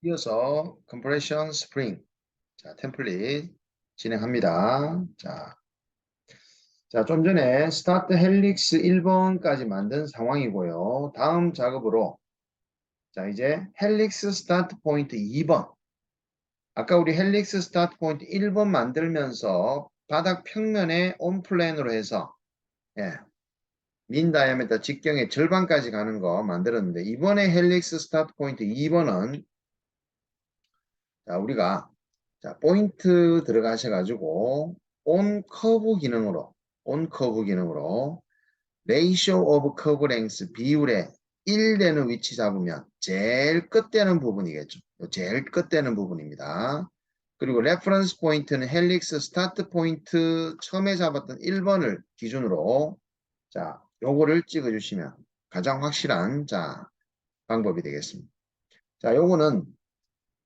이어서 compression spring, 자, 템플릿 진행합니다. 좀 전에 스타트 헬릭스 1번까지 만든 상황이고요. 다음 작업으로 이제 헬릭스 스타트 포인트 2번. 아까 우리 헬릭스 스타트 포인트 1번 만들면서 바닥 평면에 온 플랜으로 해서 민 다이아미터 직경의 절반까지 가는 거 만들었는데, 이번에 헬릭스 스타트 포인트 2번은 우리가 포인트 들어가셔가지고 온 커브 기능으로 ratio of curve length 비율에 1 되는 위치 잡으면 제일 끝되는 부분이겠죠. 제일 끝되는 부분입니다. 그리고 레퍼런스 포인트는 헬릭스 스타트 포인트 처음에 잡았던 1번을 기준으로 요거를 찍어주시면 가장 확실한 방법이 되겠습니다. 요거는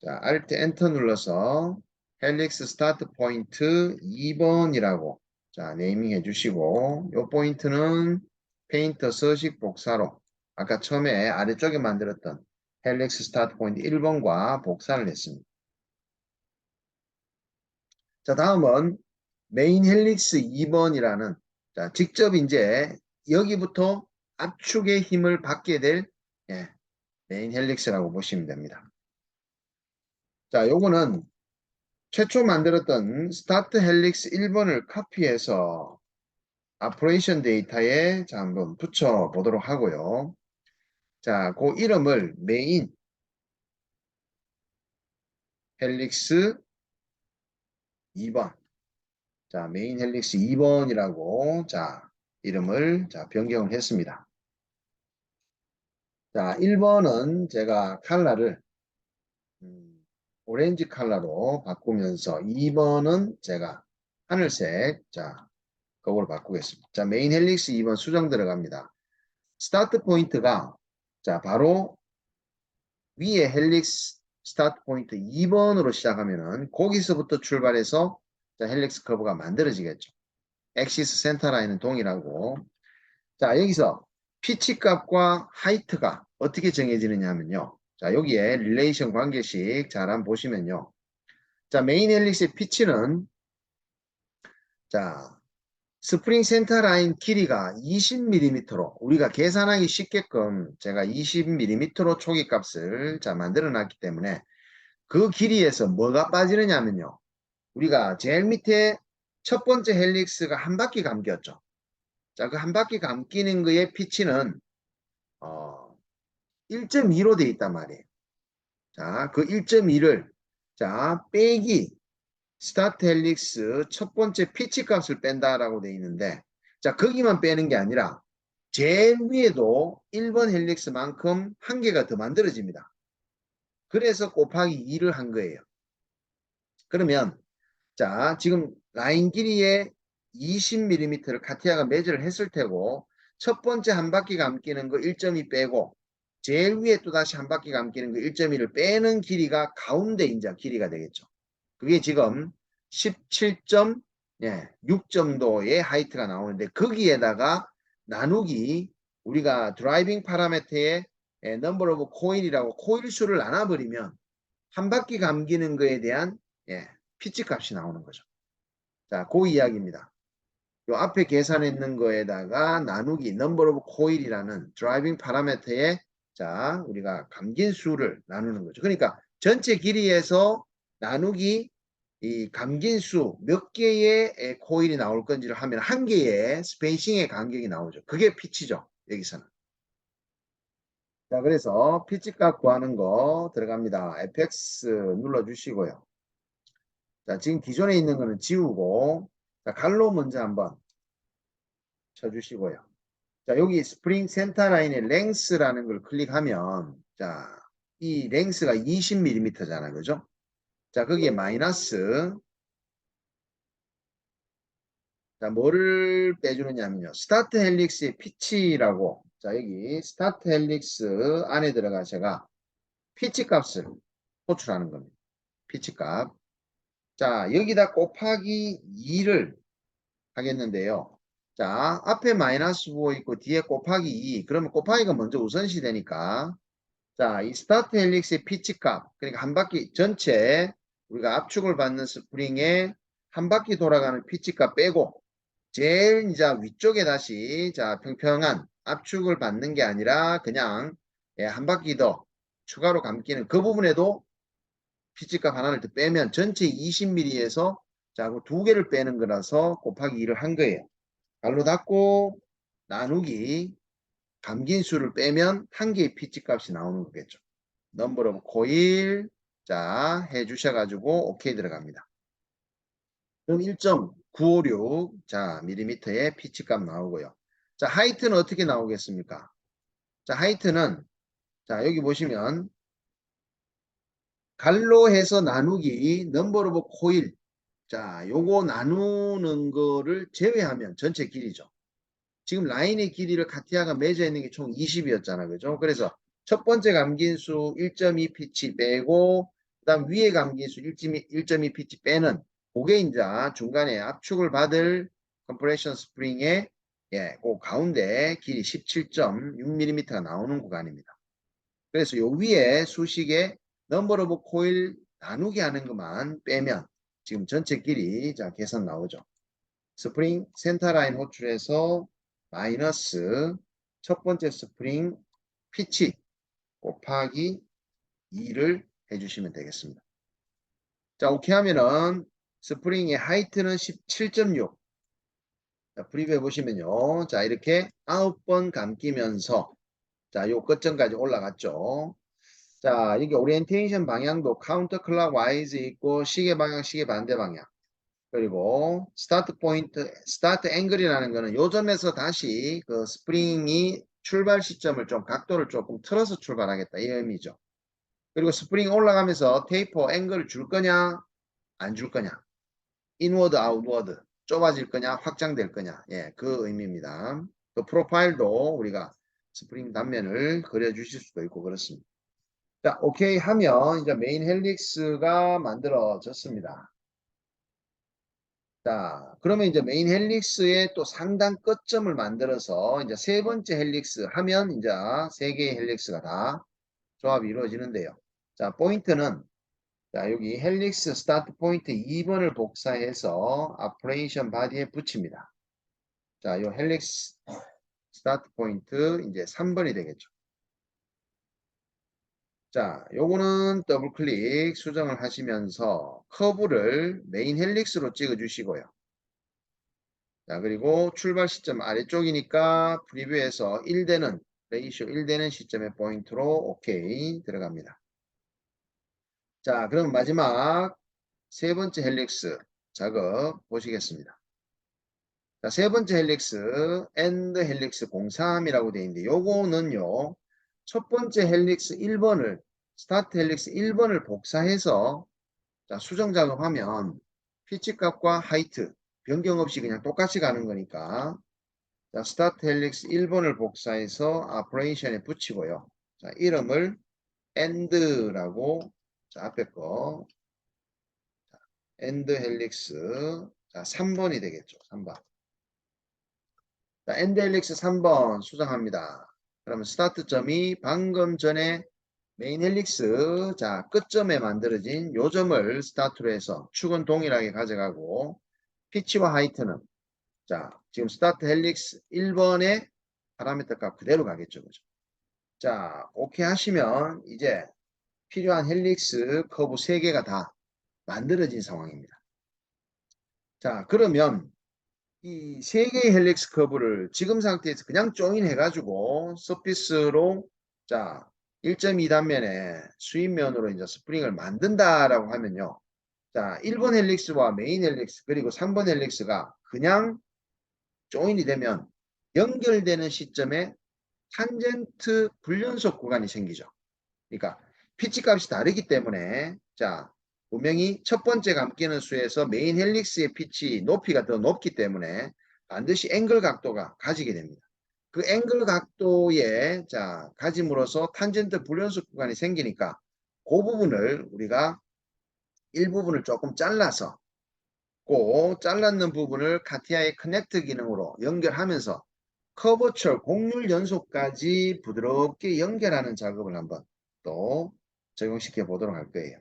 Alt 엔터 눌러서 헬릭스 스타트 포인트 2번이라고 네이밍 해주시고, 요 포인트는 페인터 서식 복사로 아까 처음에 아래쪽에 만들었던 헬릭스 스타트 포인트 1번과 복사를 했습니다. 다음은 메인 헬릭스 2번이라는 직접 이제 여기부터 압축의 힘을 받게 될 메인 헬릭스라고 보시면 됩니다. 요거는 최초 만들었던 스타트 헬릭스 1번을 카피해서 오퍼레이션 데이터에 한번 붙여 보도록 하고요. 그 이름을 메인 헬릭스 2번. 메인 헬릭스 2번이라고 이름을 변경을 했습니다. 1번은 제가 컬러를 오렌지 컬러로 바꾸면서 2번은 제가 하늘색 그걸 바꾸겠습니다. 메인 헬릭스 2번 수정 들어갑니다. 스타트 포인트가 바로 위에 헬릭스 스타트 포인트 2번으로 시작하면은 거기서부터 출발해서 헬릭스 커브가 만들어지겠죠. 엑시스 센터 라인은 동일하고, 여기서 피치 값과 하이트가 어떻게 정해지느냐 하면요. 여기에 릴레이션 관계식 잘 한번 보시면요. 메인 헬릭스의 피치는 스프링 센터 라인 길이가 20mm로 우리가 계산하기 쉽게끔 제가 20mm로 초기 값을 만들어 놨기 때문에 그 길이에서 뭐가 빠지느냐 하면요. 우리가 제일 밑에 첫 번째 헬릭스가 한 바퀴 감겼죠. 그 한 바퀴 감기는 거의 피치는 1.2로 되어 있단 말이에요. 그 1.2를 빼기 스타트 헬릭스 첫 번째 피치 값을 뺀다라고 되어 있는데, 거기만 빼는 게 아니라 제일 위에도 1번 헬릭스만큼 한 개가 더 만들어집니다. 그래서 곱하기 2를 한 거예요. 그러면 지금 라인 길이의 20mm를 카티아가 매저를 했을 테고, 첫 번째 한 바퀴 감기는 거 1.2 빼고 제일 위에 또 다시 한 바퀴 감기는 거 1.2를 빼는 길이가 가운데 인자 길이가 되겠죠. 그게 지금 17.6 정도의 하이트가 나오는데, 거기에다가 나누기 우리가 드라이빙 파라미터의 넘버 오브 코일이라고 코일 수를 나눠버리면 한 바퀴 감기는 거에 대한 피치 값이 나오는 거죠. 그 이야기입니다. 요 앞에 계산했는 거에다가 나누기 넘버 오브 코일이라는 드라이빙 파라미터의 우리가 감긴 수를 나누는 거죠. 그러니까 전체 길이에서 나누기 이 감긴 수 몇 개의 코일이 나올 건지를 하면 한 개의 스페이싱의 간격이 나오죠. 그게 피치죠. 여기서는. 그래서 피치 값 구하는 거 들어갑니다. fx 눌러주시고요. 지금 기존에 있는 거는 지우고, 갈로 먼저 한번 쳐주시고요. 여기 스프링 센터 라인의 랭스라는 걸 클릭하면, 이 랭스가 20mm잖아요. 그죠? 거기에 마이너스, 뭐를 빼주느냐면요. 스타트 헬릭스의 피치라고, 여기 스타트 헬릭스 안에 들어가셔가 피치 값을 호출하는 겁니다. 피치 값. 여기다 곱하기 2를 하겠는데요. 앞에 마이너스 5 있고 뒤에 곱하기 2. 그러면 곱하기가 먼저 우선시 되니까, 자, 이 스타트 헬릭스의 피치 값, 그러니까 한 바퀴 전체 우리가 압축을 받는 스프링에 한 바퀴 돌아가는 피치 값 빼고 제일 이제 위쪽에 다시 자 평평한 압축을 받는 게 아니라 그냥 한 바퀴 더 추가로 감기는 그 부분에도 피치 값 하나를 더 빼면 전체 20mm에서 자, 그 두 개를 빼는 거라서 곱하기 2를 한 거예요. 발로 닫고 나누기 감긴 수를 빼면 한 개의 피치 값이 나오는 거겠죠. 넘버 오브 코일 자 해주셔가지고 오케이 들어갑니다. 그럼 1.956 자 밀리미터의 피치 값 나오고요. 자 하이트는 어떻게 나오겠습니까? 자 하이트는 자 여기 보시면 갈로 해서 나누기 넘버 오브 코일 자 요거 나누는 거를 제외하면 전체 길이죠. 지금 라인의 길이를 카티아가 맺어 있는 게 총 20이었잖아. 그죠? 그래서 첫 번째 감긴수 1.2 피치 빼고 그다음 위에 감긴수 1.2 피치 빼는 그게 이제 중간에 압축을 받을 컴프레션 스프링의 그 가운데 길이 17.6mm가 나오는 구간입니다. 그래서 요 위에 수식에 넘버 오브 코일 나누기 하는 것만 빼면 지금 전체 길이 자 계산 나오죠. 스프링 센터라인 호출해서 마이너스 첫 번째 스프링 피치 곱하기 2를 해주시면 되겠습니다. 자, 오케이 하면은 스프링의 하이트는 17.6. 자, 프리뷰해 보시면요. 자, 이렇게 9번 감기면서 자, 요 끝점까지 올라갔죠. 자, 이게 오리엔테이션 방향도 카운터 클락 와이즈 있고 시계 방향, 시계 반대 방향. 그리고 스타트 포인트, 스타트 앵글이라는 거는 요점에서 다시 그 스프링이 출발 시점을 좀 각도를 조금 틀어서 출발하겠다 이 의미죠. 그리고 스프링 올라가면서 테이퍼 앵글을 줄 거냐 안 줄 거냐 인워드 아웃워드 좁아질 거냐 확장될 거냐 예, 그 의미입니다. 그 프로파일도 우리가 스프링 단면을 그려 주실 수도 있고 그렇습니다. 자, 오케이 하면 이제 메인 헬릭스가 만들어졌습니다. 자, 그러면 이제 메인 헬릭스의 또 상단 끝점을 만들어서 이제 세 번째 헬릭스 하면 이제 세 개의 헬릭스가 다 조합이 이루어지는데요. 자, 포인트는 자, 여기 헬릭스 스타트 포인트 2번을 복사해서 아프레이션 바디에 붙입니다. 자, 요 헬릭스 스타트 포인트 이제 3번이 되겠죠. 자, 요거는 더블 클릭 수정을 하시면서 커브를 메인 헬릭스로 찍어 주시고요. 자, 그리고 출발 시점 아래쪽이니까 프리뷰에서 1되는 레이쇼 1되는 시점의 포인트로 오케이 들어갑니다. 자, 그럼 마지막 세 번째 헬릭스 작업 보시겠습니다. 자, 세 번째 헬릭스 엔드 헬릭스 03이라고 되어 있는데 요거는요. 첫 번째 헬릭스 1번을 스타트 헬릭스 1번을 복사해서 자, 수정 작업하면 피치 값과 하이트 변경 없이 그냥 똑같이 가는 거니까 자, 스타트 헬릭스 1번을 복사해서 아프레이션에 붙이고요. 자, 이름을 end라고 자, 앞에 거 end 헬릭스 자, 3번이 되겠죠. 3번. 자, end 헬릭스 3번 수정합니다. 그러면 스타트 점이 방금 전에 메인 헬릭스 자, 끝점에 만들어진 요 점을 스타트로 해서 축은 동일하게 가져가고 피치와 하이트는 자, 지금 스타트 헬릭스 1번의 파라미터 값 그대로 가겠죠. 그죠? 자, 오케이 하시면 이제 필요한 헬릭스 커브 3개가 다 만들어진 상황입니다. 자, 그러면 이 3개의 헬릭스 커브를 지금 상태에서 그냥 조인해가지고 서피스로 자, 1.2 단면에 수입면으로 이제 스프링을 만든다라고 하면요. 자, 1번 헬릭스와 메인 헬릭스 그리고 3번 헬릭스가 그냥 조인이 되면 연결되는 시점에 탄젠트 불연속 구간이 생기죠. 그러니까 피치 값이 다르기 때문에 자 분명히 첫 번째 감기는 수에서 메인 헬릭스의 피치 높이가 더 높기 때문에 반드시 앵글 각도가 가지게 됩니다. 그 앵글 각도에 자 가짐으로써 탄젠트 불연속 구간이 생기니까 그 부분을 우리가 일부분을 조금 잘라서 그 잘랐는 부분을 카티아의 커넥트 기능으로 연결하면서 커버처 곡률 연속까지 부드럽게 연결하는 작업을 한번 또 적용시켜 보도록 할 거예요.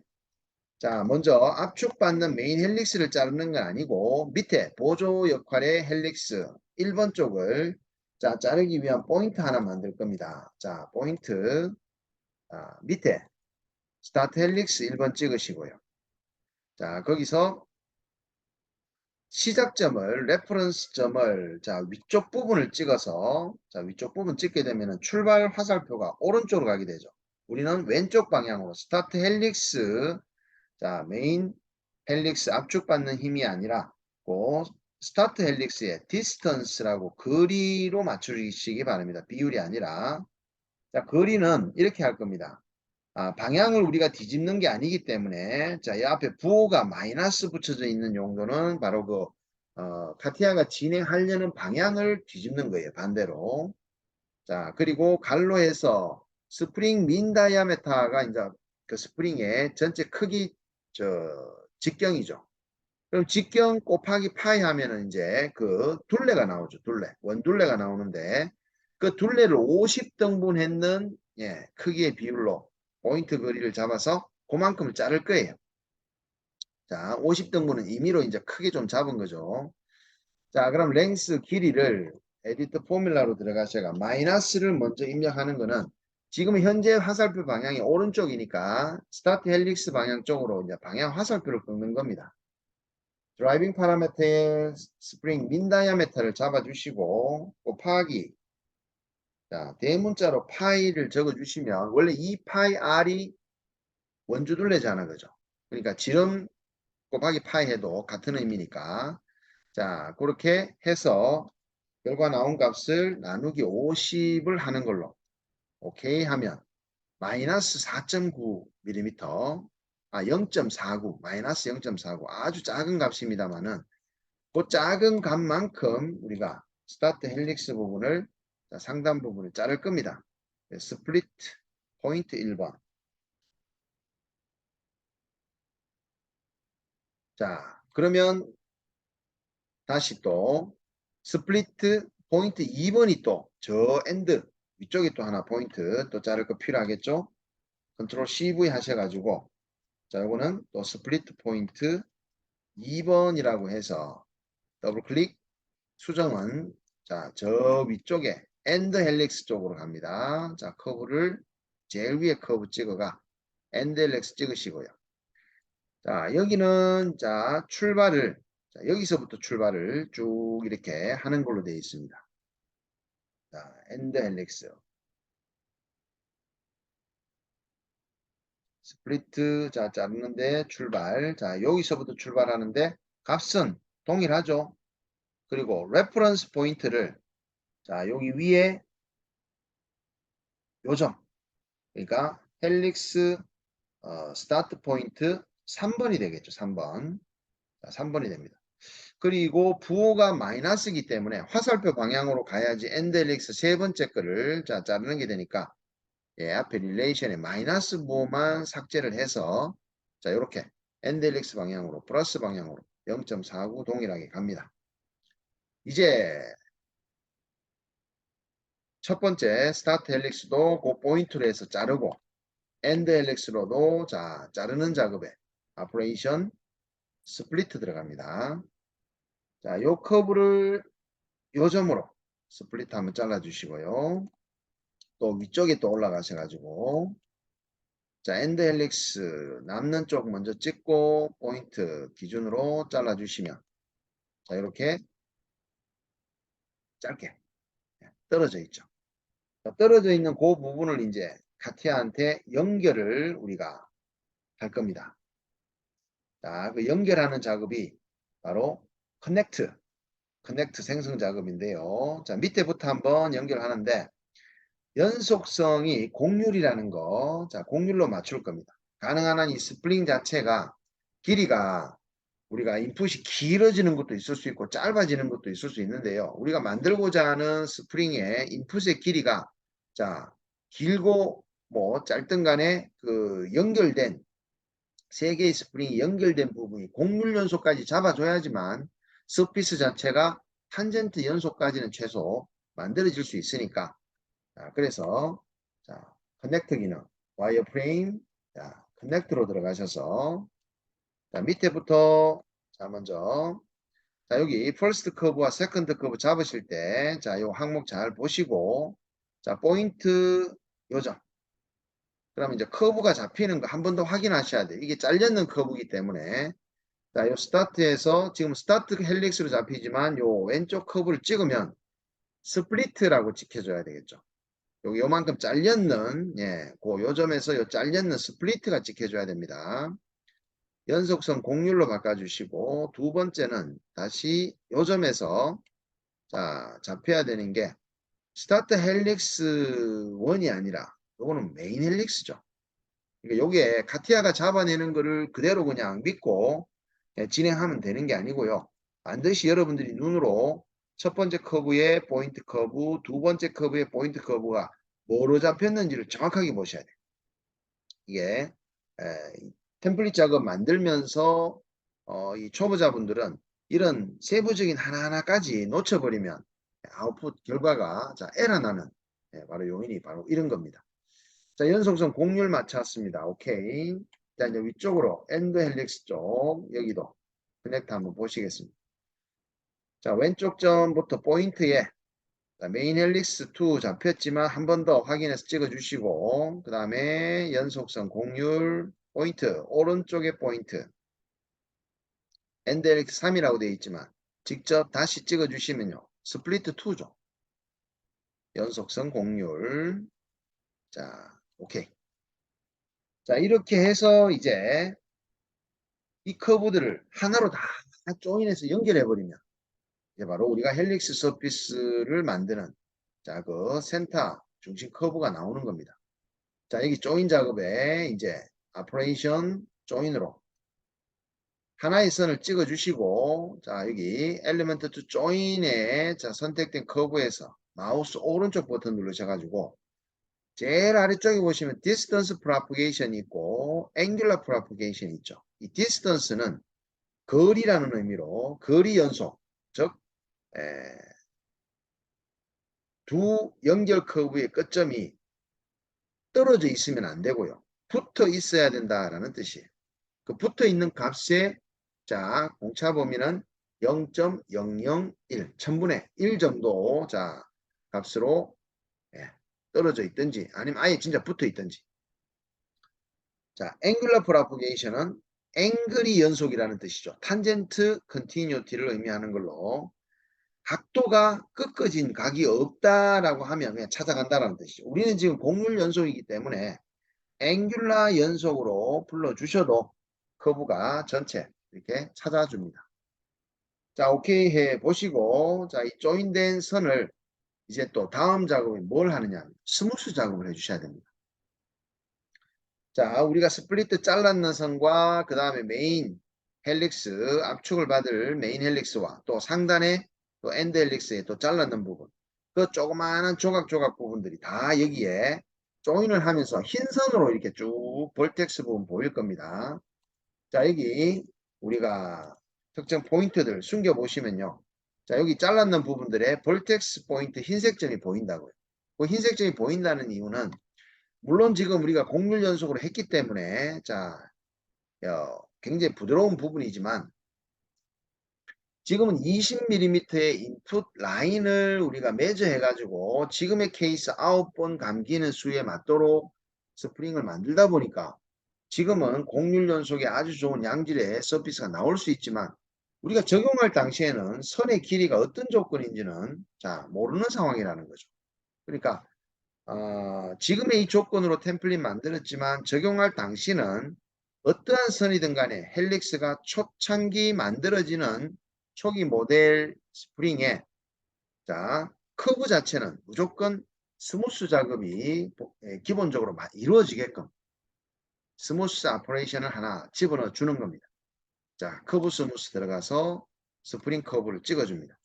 자, 먼저 압축받는 메인 헬릭스를 자르는 건 아니고 밑에 보조 역할의 헬릭스 1번 쪽을 자, 자르기 위한 포인트 하나 만들 겁니다. 자, 포인트 밑에 스타트 헬릭스 1번 찍으시고요. 자, 거기서 시작점을 레퍼런스점을 자, 위쪽 부분을 찍어서 자, 위쪽 부분 찍게 되면 출발 화살표가 오른쪽으로 가게 되죠. 우리는 왼쪽 방향으로 스타트 헬릭스 자, 메인 헬릭스 압축받는 힘이 아니라 그 스타트 헬릭스의 디스턴스라고 거리로 맞추시기 바랍니다. 비율이 아니라 자, 거리는 이렇게 할 겁니다. 방향을 우리가 뒤집는 게 아니기 때문에 자, 이 앞에 부호가 마이너스 붙여져 있는 용도는 바로 그 카티아가 진행하려는 방향을 뒤집는 거예요. 반대로. 자, 그리고 갈로에서 스프링 민 다이아메타가 이제 그 스프링의 전체 크기 직경이죠. 그럼 직경 곱하기 파이 하면은 이제 그 둘레가 나오죠. 둘레. 원둘레가 나오는데 그 둘레를 50등분 했는 예, 크기의 비율로 포인트 거리를 잡아서 그만큼을 자를 거예요. 자, 50등분은 임의로 이제 크게 좀 잡은 거죠. 자, 그럼 랭스 길이를 에디트 포뮬라로 들어가셔가 마이너스를 먼저 입력하는 거는 지금 현재 화살표 방향이 오른쪽이니까 스타트 헬릭스 방향 쪽으로 이제 방향 화살표를 꺾는 겁니다. 드라이빙 파라미터의 스프링 민 다이아메터를 잡아주시고 곱하기 자, 대문자로 파이를 적어주시면 원래 이 파이 r이 원주둘레잖아 그죠? 그러니까 지름 곱하기 파이 해도 같은 의미니까 자 그렇게 해서 결과 나온 값을 나누기 50을 하는 걸로 오케이 하면 마이너스 4.9mm 0.49 마이너스 0.49 아주 작은 값입니다만은 그 작은 값만큼 우리가 스타트 헬릭스 부분을 상단 부분을 자를 겁니다. 스플릿 포인트 1번 자 그러면 다시 또 스플리트 포인트 2번이 또 저 엔드 위쪽에 또 하나 포인트 또 자를 거 필요하겠죠? 컨트롤 CV 하셔가지고 자 이거는 또 스플리트 포인트 2번이라고 해서 더블 클릭 수정은 자 저 위쪽에 엔드 헬릭스 쪽으로 갑니다. 자 커브를 제일 위에 커브 찍어가 엔드 헬릭스 찍으시고요. 자 여기는 자 출발을 자, 여기서부터 출발을 쭉 이렇게 하는 걸로 되어 있습니다. 자, 엔드 헬릭스. 스플리트, 자, 자르는데 출발. 자, 여기서부터 출발하는데 값은 동일하죠. 그리고 레퍼런스 포인트를 자, 여기 위에 요점. 그러니까 헬릭스 스타트 포인트 3번이 되겠죠. 3번. 자, 3번이 됩니다. 그리고 부호가 마이너스이기 때문에 화살표 방향으로 가야지 엔드 헬릭스 세 번째 거를 자, 자르는 게 되니까 예, 앞에 릴레이션에 마이너스 부호만 삭제를 해서 자 이렇게 엔드 헬릭스 방향으로 플러스 방향으로 0.49 동일하게 갑니다. 이제 첫 번째 스타트 헬릭스도 그 포인트로 해서 자르고 엔드 헬릭스로도 자 자르는 작업에 오퍼레이션 스플리트 들어갑니다. 자, 요 커브를 요점으로 스플리트 한번 잘라 주시고요. 또 위쪽에 또 올라가셔가지고 자 엔드 헬릭스 남는 쪽 먼저 찍고 포인트 기준으로 잘라 주시면 자 이렇게 짧게 떨어져 있죠. 떨어져 있는 그 부분을 이제 카티아한테 연결을 우리가 할 겁니다. 자, 그 연결하는 작업이 바로 커넥트 생성 작업인데요. 자, 밑에부터 한번 연결하는데 연속성이 공률이라는 거, 자, 공률로 맞출 겁니다. 가능한 한 이 스프링 자체가 길이가 우리가 인풋이 길어지는 것도 있을 수 있고 짧아지는 것도 있을 수 있는데요. 우리가 만들고자 하는 스프링의 인풋의 길이가 자 길고 뭐 짧든 간에 그 연결된 세 개의 스프링이 연결된 부분이 곡률 연소까지 잡아줘야지만 서피스 자체가 탄젠트 연소까지는 최소 만들어질 수 있으니까 자, 그래서 자 커넥터 기능 와이어프레임. 자, 커넥트로 들어가셔서 자, 밑에부터 자, 먼저 자, 여기 퍼스트 커브와 세컨드 커브 잡으실 때 자, 요 항목 잘 보시고 자, 포인트 요점. 그러면 이제 커브가 잡히는 거 한 번 더 확인하셔야 돼요. 이게 잘렸는 커브이기 때문에 자, 요 스타트에서 지금 스타트 헬릭스로 잡히지만 요 왼쪽 커브를 찍으면 스플리트라고 지켜줘야 되겠죠. 여기 요만큼 잘렸는 그 요점에서 요 잘렸는 스플리트가 지켜줘야 됩니다. 연속선 공률로 바꿔주시고 두 번째는 다시 요점에서 자 잡혀야 되는 게 스타트 헬릭스 1이 아니라 요거는 메인 헬릭스죠. 그러니까 요게 카티아가 잡아내는 거를 그대로 그냥 믿고 진행하면 되는 게 아니고요. 반드시 여러분들이 눈으로 첫 번째 커브의 포인트 커브, 두 번째 커브의 포인트 커브가 뭐로 잡혔는지를 정확하게 보셔야 돼요. 이게 템플릿 작업 만들면서 이 초보자분들은 이런 세부적인 하나하나까지 놓쳐버리면 아웃풋 결과가 자 에러 나는 바로 요인이 바로 이런 겁니다. 자, 연속선 공률 맞췄습니다. 오케이. 자, 이제 위쪽으로 엔드 헬릭스 쪽 여기도 커넥트 한번 보시겠습니다. 자, 왼쪽 점부터 포인트에 자, 메인 헬릭스 2 잡혔지만 한 번 더 확인해서 찍어주시고 그 다음에 연속선 공률 포인트 오른쪽에 포인트 엔드 헬릭스 3이라고 되어 있지만 직접 다시 찍어주시면요. 스플리트 2죠. 연속선 공률 자, 오케이. 자, 이렇게 해서 이제 이 커브들을 하나로 다 조인해서 연결해 버리면 이제 바로 우리가 헬릭스 서피스를 만드는 자, 그 센터 중심 커브가 나오는 겁니다. 자, 여기 조인 작업에 이제 오퍼레이션 조인으로 하나의 선을 찍어 주시고 자, 여기 엘리먼트 투 조인에 자, 선택된 커브에서 마우스 오른쪽 버튼 누르셔 가지고 제일 아래쪽에 보시면 distance propagation 있고 angular propagation 있죠. 이 distance는 거리라는 의미로 거리 연속, 즉 두 연결 커브의 끝점이 떨어져 있으면 안 되고요. 붙어 있어야 된다라는 뜻이에요. 그 붙어 있는 값에 자 공차 범위는 0.001 천분의 1 정도 자 값으로 떨어져 있든지 아니면 아예 진짜 붙어 있든지. 자, angular propagation은 앵글이 연속이라는 뜻이죠. 탄젠트 컨티뉴티를 의미하는 걸로 각도가 꺾어진 각이 없다라고 하면 그냥 찾아간다라는 뜻이죠. 우리는 지금 공률 연속이기 때문에 앵귤라 연속으로 불러주셔도 커브가 전체 이렇게 찾아줍니다. 자, 오케이 해 보시고 자, 이 조인된 선을 이제 또 다음 작업이 뭘 하느냐 스무스 작업을 해 주셔야 됩니다. 자, 우리가 스플리트 잘랐는 선과 그 다음에 메인 헬릭스 압축을 받을 메인 헬릭스와 또 상단에 또 엔드 헬릭스에 또 잘랐는 부분 그 조그마한 조각조각 부분들이 다 여기에 조인을 하면서 흰 선으로 이렇게 쭉 볼텍스 부분 보일 겁니다. 자, 여기 우리가 특정 포인트들 숨겨 보시면요. 자, 여기 잘랐는 부분들에 볼텍스 포인트 흰색 점이 보인다고요. 그 흰색 점이 보인다는 이유는 물론 지금 우리가 공률 연속으로 했기 때문에 자 굉장히 부드러운 부분이지만 지금은 20mm의 인풋 라인을 우리가 매저해 가지고 지금의 케이스 9번 감기는 수에 맞도록 스프링을 만들다 보니까 지금은 공률 연속에 아주 좋은 양질의 서피스가 나올 수 있지만 우리가 적용할 당시에는 선의 길이가 어떤 조건인지는 자 모르는 상황이라는 거죠. 그러니까 지금의 이 조건으로 템플릿 만들었지만 적용할 당시는 어떠한 선이든 간에 헬릭스가 초창기 만들어지는 초기 모델 스프링에 자 커브 자체는 무조건 스무스 작업이 기본적으로 이루어지게끔 스무스 오퍼레이션을 하나 집어넣어 주는 겁니다. 자 커브 스무스 들어가서 스프링 커브를 찍어줍니다.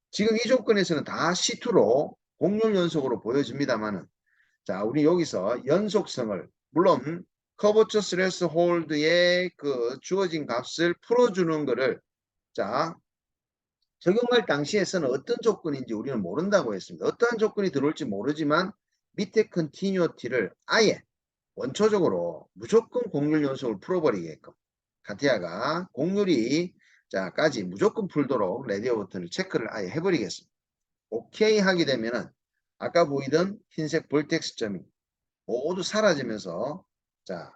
지금 이 조건에서는 다 C2로 공률 연속으로 보여집니다만은 자, 우리 여기서 연속성을 물론 커버처 스레스 홀드의 그 주어진 값을 풀어주는 거를 자 적용할 당시에서는 어떤 조건인지 우리는 모른다고 했습니다. 어떠한 조건이 들어올지 모르지만 밑에 컨티뉴어티를 아예 원초적으로 무조건 공률 연속을 풀어버리게끔 카티아가 공률이 자까지 무조건 풀도록 레디오 버튼을 체크를 아예 해버리겠습니다. 오케이 하게 되면은 아까 보이던 흰색 볼텍스 점이 모두 사라지면서 자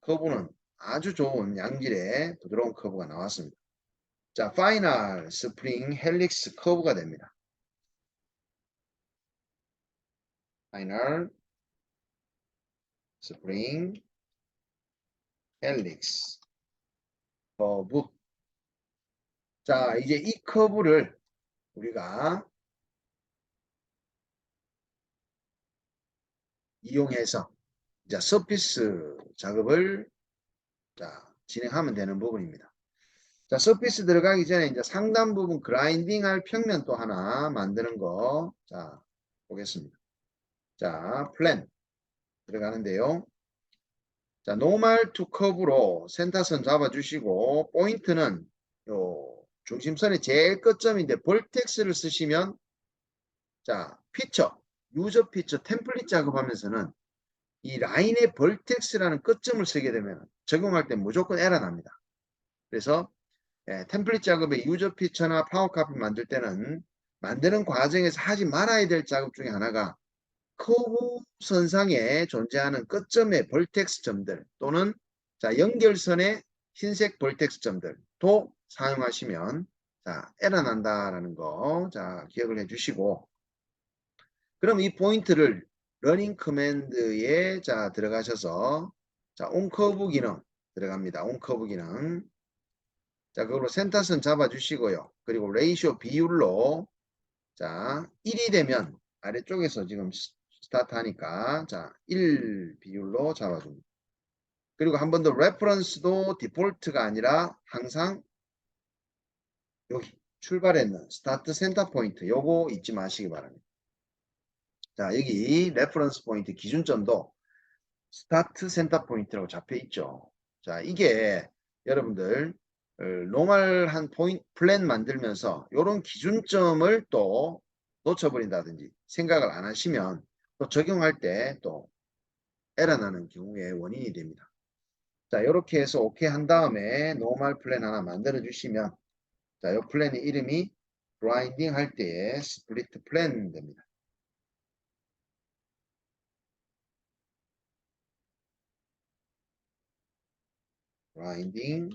커브는 아주 좋은 양질의 부드러운 커브가 나왔습니다. 자 파이널 스프링 헬릭스 커브가 됩니다. 파이널 스프링 헬릭스 커브. 자 이제 이 커브를 우리가 이용해서 이제 서피스 작업을 자 진행하면 되는 부분입니다. 자, 서피스 들어가기 전에 이제 상단 부분 그라인딩 할 평면 또 하나 만드는 거. 자, 보겠습니다. 자, 플랜 들어가는데요. 자, 노멀 투 커브로 센터선 잡아주시고, 포인트는 요 중심선의 제일 끝점인데, 볼텍스를 쓰시면, 자, 피처, 유저 피처 템플릿 작업하면서는 이 라인의 볼텍스라는 끝점을 쓰게 되면 적용할 때 무조건 에러 납니다. 그래서 템플릿 작업의 유저 피처나 파워 카피 만들 때는 만드는 과정에서 하지 말아야 될 작업 중에 하나가 커브 선상에 존재하는 끝점의 벌텍스 점들 또는 자 연결선의 흰색 벌텍스 점들도 사용하시면 자 에러 난다라는 거 자 기억을 해주시고 그럼 이 포인트를 러닝 커맨드에 자 들어가셔서 자 온커브 기능 들어갑니다. 온커브 기능 자, 그걸로 센터선 잡아주시고요. 그리고 레이쇼 비율로 자 1이 되면 아래쪽에서 지금 스타트 하니까 자 1 비율로 잡아줍니다. 그리고 한 번 더 레퍼런스도 디폴트가 아니라 항상 여기 출발했는 스타트 센터 포인트 요거 잊지 마시기 바랍니다. 자 여기 레퍼런스 포인트 기준점도 스타트 센터 포인트라고 잡혀 있죠. 자 이게 여러분들 노멀한 포인트 플랜 만들면서 이런 기준점을 또 놓쳐버린다든지 생각을 안 하시면 또 적용할 때 또 에러 나는 경우의 원인이 됩니다. 자 이렇게 해서 오케이 한 다음에 노멀 플랜 하나 만들어 주시면 자 이 플랜의 이름이 그라인딩 할 때의 스플리트 플랜 됩니다. 그라인딩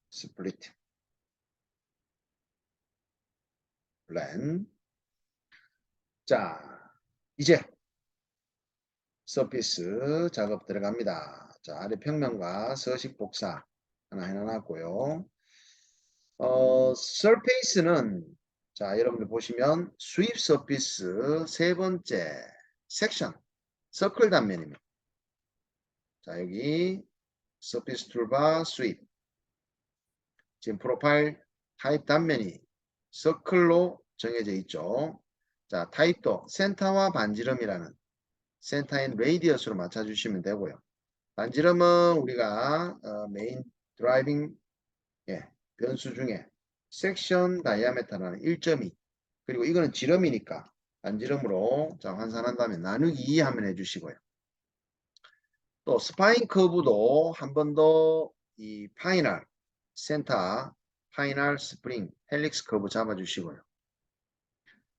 스플리트 플랜. 자 이제 서피스 작업 들어갑니다. 자, 아래 평면과 서식 복사 하나 해놨고요. 서페이스는 자, 여러분들 보시면 스윕 서피스 세 번째 섹션 서클 단면입니다. 자, 여기 서피스 툴바 스윕 지금 프로파일 타입 단면이 서클로 정해져 있죠. 자, 타입도 센터와 반지름이라는 센터 앤 레이디어스로 맞춰주시면 되고요. 반지름은 우리가 메인 드라이빙 변수 중에 섹션 다이아메터라는 1.2 그리고 이거는 지름이니까 반지름으로 자 환산한 다음에 나누기 2 하면 해주시고요. 또 스파인 커브도 한 번 더 이 파이널 센터 파이널 스프링 헬릭스 커브 잡아주시고요.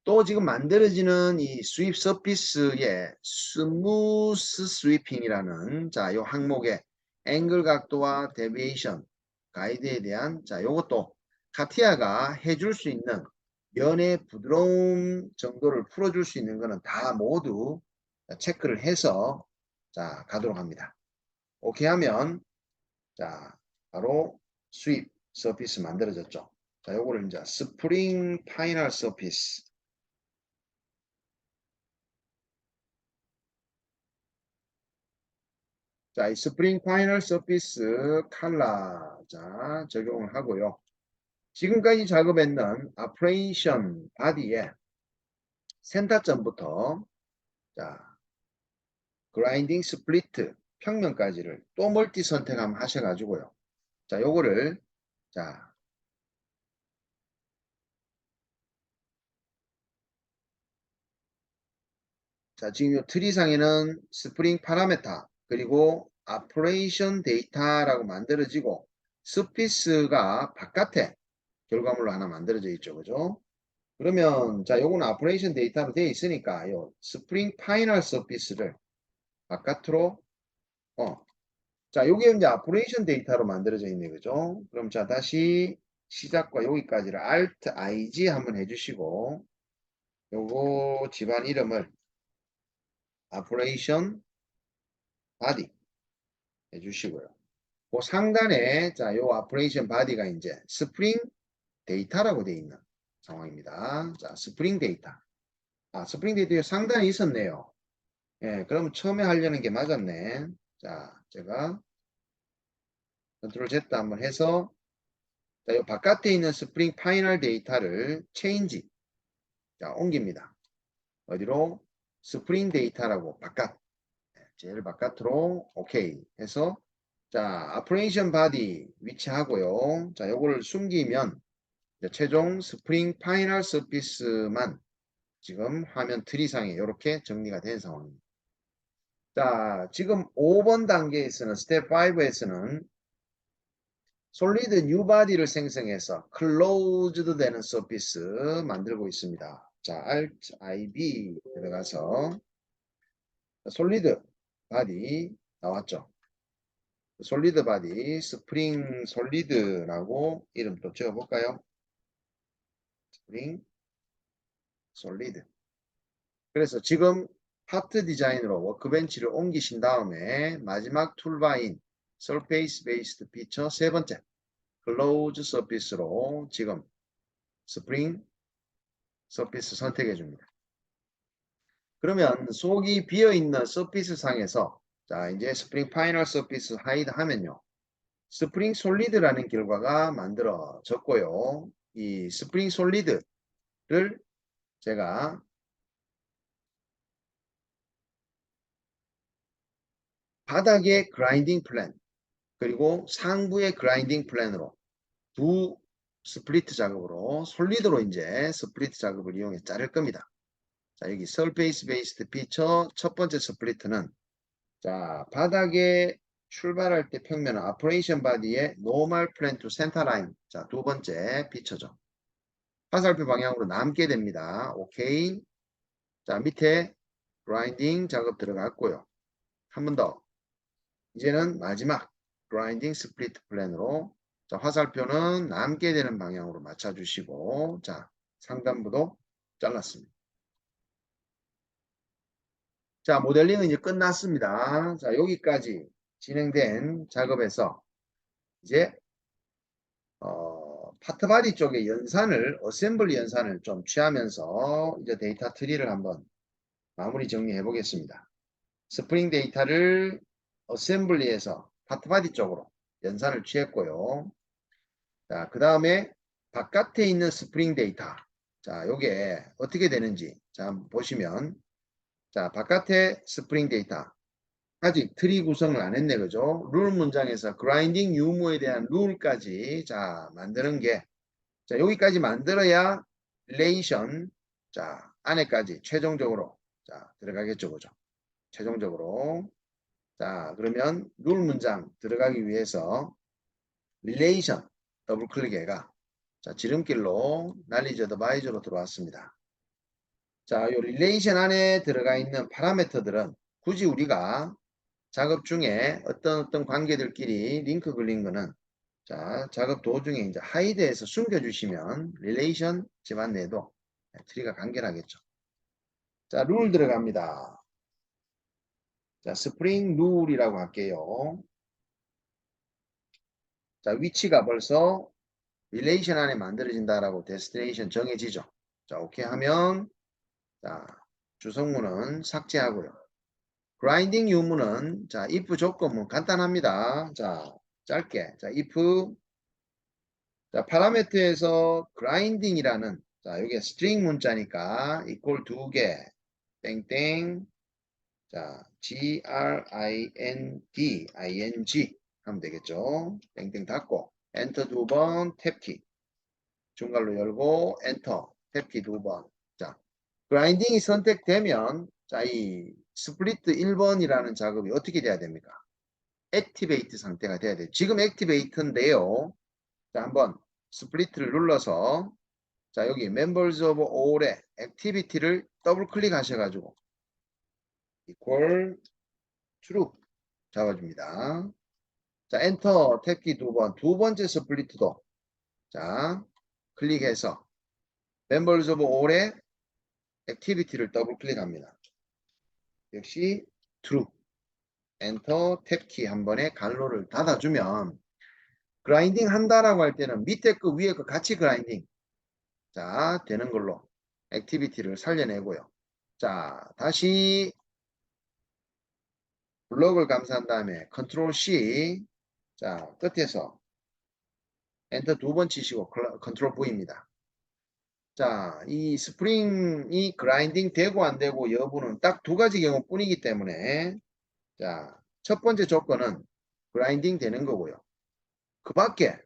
또 지금 만들어지는 이 스윕 서피스의 스무스 스위핑이라는 자, 요 항목의 앵글 각도와 데비에이션 가이드에 대한 자, 요것도 카티아가 해줄 수 있는 면의 부드러움 정도를 풀어줄 수 있는 거는 다 모두 체크를 해서 자, 가도록 합니다. 오케이 하면 자, 바로 스윕 서피스 만들어졌죠. 자, 요거를 이제 스프링 파이널 서피스 자, 이 스프링 파이널 서피스 칼라 자 적용을 하고요. 지금까지 작업했는 아프레이션 바디의 센터점부터 자 그라인딩 스플리트 평면까지를 또 멀티 선택하면 하셔가지고요. 자, 요거를 자, 자 지금 요 트리상에는 스프링 파라메타 그리고 operation data라고 만들어지고 스피스가 바깥에 결과물로 하나 만들어져 있죠. 그죠? 그러면 자, 요거는 operation 데이터로 되어 있으니까 요 스프링 파이널 서피스를 바깥으로 자, 요게 이제 operation 데이터로 만들어져 있네. 그죠? 그럼 자, 다시 시작과 여기까지를 alt ig 한번 해주시고 요거 집안 이름을 operation body 해주시고요. 그 상단에 자, 요 operation body가 이제 스프링 데이터라고 되어 있는 상황입니다. 자, 스프링 데이터. 아, 스프링 데이터 상단에 있었네요. 예, 그럼 처음에 하려는 게 맞았네. 자, 제가 컨트롤 Z 한번 해서 자, 요 바깥에 있는 스프링 파이널 데이터를 체인지 자, 옮깁니다. 어디로? 스프링 데이터라고 바깥 제일 바깥으로 오케이 해서 자, operation body 위치하고요. 자, 요거를 숨기면 최종 스프링 파이널 서피스만 지금 화면 트리상에 이렇게 정리가 된 상황입니다. 자, 지금 5번 단계에서는 스텝 5에서는 솔리드 뉴 바디를 생성해서 클로즈드 되는 서피스 만들고 있습니다. 자, Alt IB 들어가서 솔리드 바디 나왔죠. 솔리드 바디 스프링 솔리드라고 이름 또 지어볼까요? 스프링 솔리드. 그래서 지금 파트 디자인으로 워크벤치를 옮기신 다음에 마지막 툴바인 Surface Based Feature 세 번째 Close Surface로 지금 스프링 서피스 선택해 줍니다. 그러면 속이 비어있는 서피스 상에서 자 이제 스프링 파이널 서피스 하이드 하면요. 스프링 솔리드라는 결과가 만들어졌고요. 이 스프링 솔리드를 제가 바닥의 그라인딩 플랜 그리고 상부의 그라인딩 플랜으로 두 스플리트 작업으로 솔리드로 이제 스플리트 작업을 이용해 자를 겁니다. 자 여기 Surface Based Feature 첫 번째 스플리트는 자 바닥에 출발할 때 평면은 Operation Body의 Normal Plane to Center Line 자 두 번째 피처죠. 화살표 방향으로 남게 됩니다. 오케이. 자 밑에 그라인딩 작업 들어갔고요. 한 번 더. 이제는 마지막 그라인딩 스플리트 플랜으로 자, 화살표는 남게 되는 방향으로 맞춰주시고 자 상단부도 잘랐습니다. 자 모델링은 이제 끝났습니다. 자 여기까지 진행된 작업에서 이제 파트 바디 쪽의 연산을 어셈블리 연산을 좀 취하면서 이제 데이터 트리를 한번 마무리 정리해 보겠습니다. 스프링 데이터를 어셈블리에서 파트 바디 쪽으로 연산을 취했고요. 자, 그 다음에 바깥에 있는 스프링 데이터. 자, 요게 어떻게 되는지 자, 한번 보시면 자, 바깥에 스프링 데이터. 아직 트리 구성을 안 했네. 그죠? 룰 문장에서 그라인딩 유무에 대한 룰까지 자, 만드는 게 자, 여기까지 만들어야 릴레이션 자, 안에까지 최종적으로 자, 들어가겠죠. 그죠? 최종적으로 자, 그러면 룰 문장 들어가기 위해서 릴레이션 더블 클릭해가 자, 지름길로 난리지 어드바이저로 들어왔습니다. 자, 요 릴레이션 안에 들어가 있는 파라미터들은 굳이 우리가 작업 중에 어떤 관계들끼리 링크 걸린 거는 자, 작업 도중에 이제 하이드에서 숨겨주시면 릴레이션 집안 내도 트리가 간결하겠죠. 자, 룰 들어갑니다. 자, 스프링 룰이라고 할게요. 자, 위치가 벌써 릴레이션 안에 만들어진다라고 데스티네이션 정해지죠. 자, 오케이 하면 자, 주성문은 삭제하고요. 그라인딩 유무는 자, if 조건은 간단합니다. 자, 짧게. 자, if 자, 파라미터에서 grinding이라는 자, 이게 스트링 문자니까 equal 두 개. 땡땡. 자, grind 하면 되겠죠. 땡땡 닫고 엔터 두 번 탭키. 중괄로 열고 엔터 탭키 두 번. 자, 그라인딩이 선택되면 자, 이 스플리트 1번이라는 작업이 어떻게 돼야 됩니까? 액티베이트 상태가 돼야 돼요. 지금 액티베이트인데요. 자, 한번 스플리트를 눌러서 자, 여기 members of all의 activity를 더블 클릭하셔가지고 equal true 잡아줍니다. 자, 엔터 탭키 두 번째 스플리트도 자, 클릭해서 members of all의 activity를 더블 클릭합니다. 역시 true. 엔터 탭키 한 번에 간로를 닫아주면 그라인딩 한다라고 할 때는 밑에 거 위에 거 같이 그라인딩 자 되는 걸로 액티비티를 살려내고요. 자 다시 블록을 감사한 다음에 컨트롤 C 자 끝에서 엔터 두 번 치시고 컨트롤 V입니다. 자, 이 스프링이 그라인딩 되고 안 되고 여부는 딱 두 가지 경우뿐이기 때문에 자, 첫 번째 조건은 그라인딩 되는 거고요. 그 밖에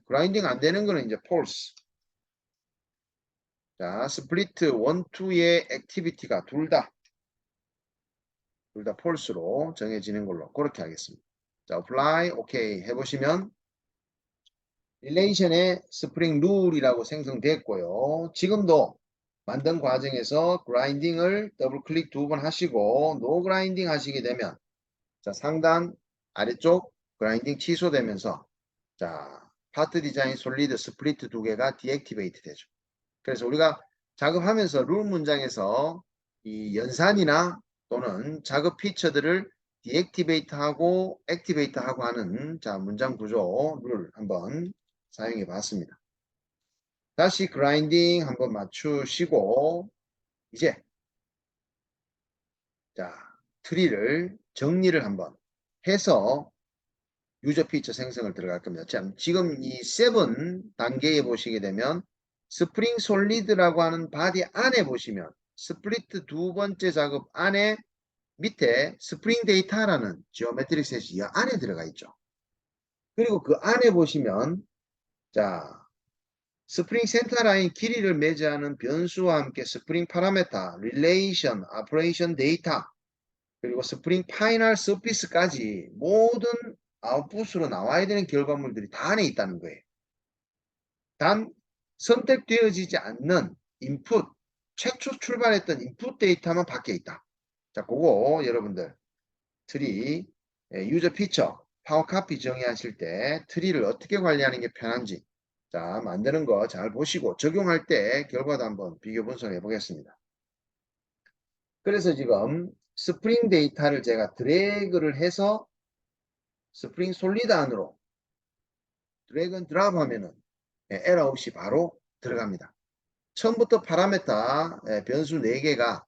그라인딩 안 되는 거는 이제 false. 자, 스플리트 1, 2의 액티비티가 둘 다 false로 정해지는 걸로 그렇게 하겠습니다. 자, apply, OK 해보시면 릴레이션의 스프링 룰이라고 생성됐고요. 지금도 만든 과정에서 그라인딩을 더블 클릭 두 번 하시고 노 그라인딩 하시게 되면 자, 상단 아래쪽 그라인딩 취소되면서 자, 파트 디자인 솔리드 스플리트 두 개가 디액티베이트 되죠. 그래서 우리가 작업하면서 룰 문장에서 이 연산이나 또는 작업 피처들을 디액티베이트 하고 액티베이트 하고 하는 자, 문장 구조 룰 한번 사용해 봤습니다. 다시 그라인딩 한번 맞추시고 이제 자, 트리를 정리를 한번 해서 유저 피처 생성을 들어갈 겁니다. 자, 지금 이 7 단계에 보시게 되면 스프링 솔리드라고 하는 바디 안에 보시면 스플리트 두 번째 작업 안에 밑에 스프링 데이터라는 지오메트릭 셋이 이 안에 들어가 있죠. 그리고 그 안에 보시면 자 스프링 센터 라인 길이를 매지하는 변수와 함께 스프링 파라메타, 릴레이션, 오퍼레이션 데이터 그리고 스프링 파이널 서피스까지 모든 아웃풋으로 나와야 되는 결과물들이 다 안에 있다는 거예요. 단 선택되어지지 않는 인풋, 최초 출발했던 인풋 데이터만 밖에 있다. 자, 그거 여러분들 트리, 유저 피처, 파워 카피 정의하실 때 트리를 어떻게 관리하는 게 편한지 자, 만드는 거 잘 보시고 적용할 때 결과도 한번 비교 분석해 보겠습니다. 그래서 지금 스프링 데이터를 제가 드래그를 해서 스프링 솔리드 안으로 드래그 앤 드랍 하면은 에러 없이 바로 들어갑니다. 처음부터 파라메타 변수 4개가